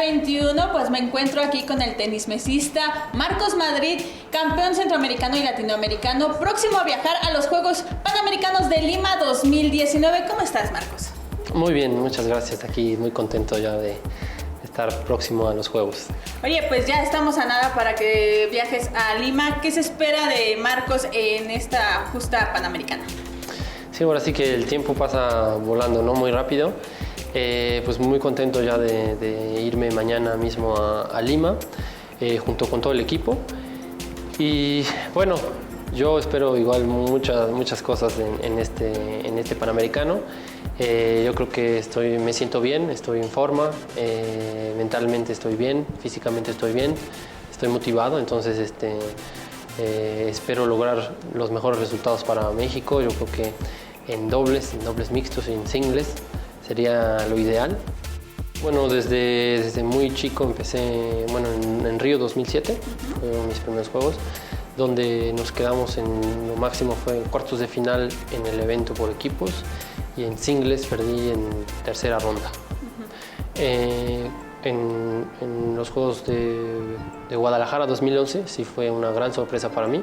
2021, pues me encuentro aquí con el tenismesista Marcos Madrid, campeón centroamericano y latinoamericano, próximo a viajar a los Juegos Panamericanos de Lima 2019. ¿Cómo estás, Marcos? Muy bien, muchas gracias. Aquí muy contento ya de estar próximo a los Juegos. Oye, pues ya estamos a nada para que viajes a Lima. ¿Qué se espera de Marcos en esta justa Panamericana? Sí, ahora sí que el tiempo pasa volando, ¿no? Muy rápido. Pues muy contento ya de irme mañana mismo a Lima, junto con todo el equipo. Y bueno, yo espero igual muchas cosas en este Panamericano. Yo creo que me siento bien, estoy en forma, mentalmente estoy bien, físicamente estoy bien, estoy motivado, entonces espero lograr los mejores resultados para México. Yo creo que en dobles mixtos y en singles sería lo ideal. Bueno, desde muy chico empecé, bueno, en Río 2007, fueron mis primeros juegos, donde nos quedamos lo máximo fue en cuartos de final en el evento por equipos, y en singles perdí en tercera ronda. En los Juegos de Guadalajara 2011 sí fue una gran sorpresa para mí,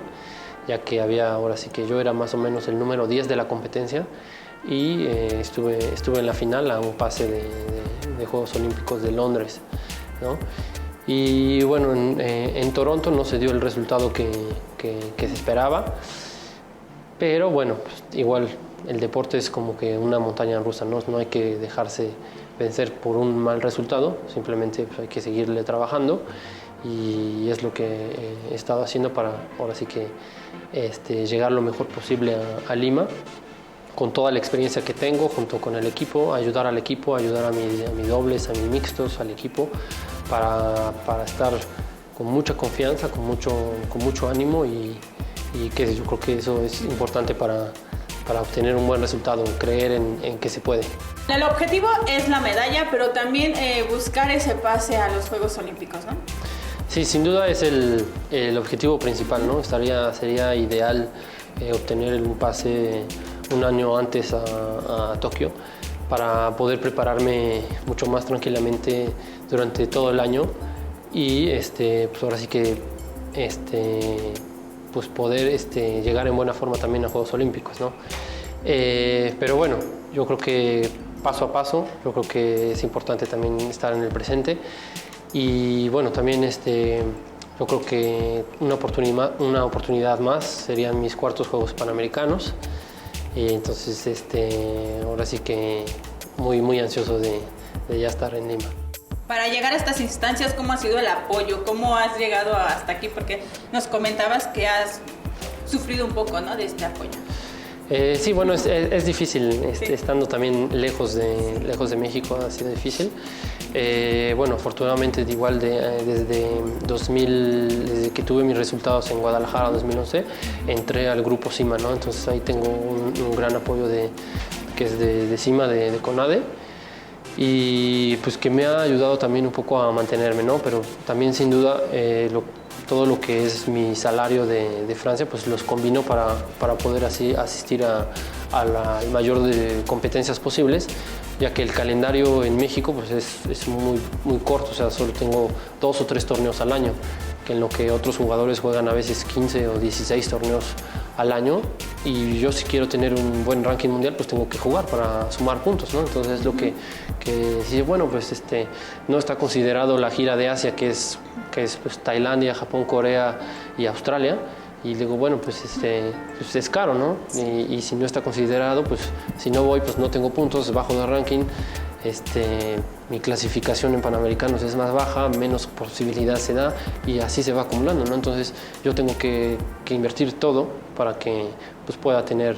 ya que ahora sí que yo era más o menos el número 10 de la competencia, y estuve en la final a un pase de Juegos Olímpicos de Londres, ¿no? Y bueno, en Toronto no se dio el resultado que se esperaba, pero bueno, pues igual el deporte es como que una montaña rusa, ¿no? No hay que dejarse vencer por un mal resultado, simplemente pues hay que seguirle trabajando, y es lo que he estado haciendo para ahora sí que llegar lo mejor posible a Lima, con toda la experiencia que tengo junto con el equipo, ayudar al equipo, ayudar a mi dobles, a mis mixtos, al equipo, para estar con mucha confianza, con mucho ánimo, y que yo creo que eso es importante para obtener un buen resultado, creer en que se puede. El objetivo es la medalla, pero también buscar ese pase a los Juegos Olímpicos, ¿no? Sí, sin duda es el objetivo principal, ¿no? Sería ideal obtener un pase un año antes a Tokio, para poder prepararme mucho más tranquilamente durante todo el año, y pues ahora sí que pues poder llegar en buena forma también a Juegos Olímpicos, ¿no? Pero bueno, yo creo que paso a paso, yo creo que es importante también estar en el presente, y bueno, también yo creo que una oportunidad más serían mis cuartos Juegos Panamericanos, y entonces ahora sí que muy ansioso de ya estar en Lima. Para llegar a estas instancias, ¿cómo ha sido el apoyo? ¿Cómo has llegado hasta aquí? Porque nos comentabas que has sufrido un poco, ¿no?, de este apoyo. Sí, bueno, es difícil, Sí. Estando también lejos de México ha sido difícil. Bueno, afortunadamente igual desde que tuve mis resultados en Guadalajara 2011, entré al grupo CIMA, ¿no? Entonces ahí tengo un gran apoyo que es de CIMA, de CONADE, y pues que me ha ayudado también un poco a mantenerme, ¿no? Pero también sin duda todo lo que es mi salario de Francia, pues los combino para poder así asistir al mayor de competencias posibles, ya que el calendario en México pues es muy corto, o sea, solo tengo 2 o 3 torneos al año, que en lo que otros jugadores juegan a veces 15 o 16 torneos al año, y yo si quiero tener un buen ranking mundial pues tengo que jugar para sumar puntos, ¿no? Entonces lo que sí, bueno, pues no está considerado la gira de Asia, que es pues, Tailandia, Japón, Corea y Australia, y digo, bueno, pues es caro, ¿no? Y si no está considerado, pues si no voy, pues no tengo puntos, bajo de ranking, mi clasificación en Panamericanos es más baja, menos posibilidad se da, y así se va acumulando, ¿no? Entonces yo tengo que invertir todo para que pues, pueda tener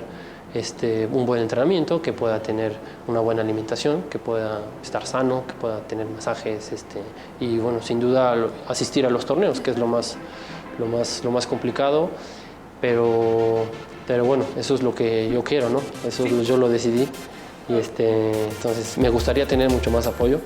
un buen entrenamiento, que pueda tener una buena alimentación, que pueda estar sano, que pueda tener masajes, y bueno, sin duda asistir a los torneos, que es lo más complicado, pero bueno, eso es lo que yo quiero, ¿no? Eso yo lo decidí, y entonces me gustaría tener mucho más apoyo.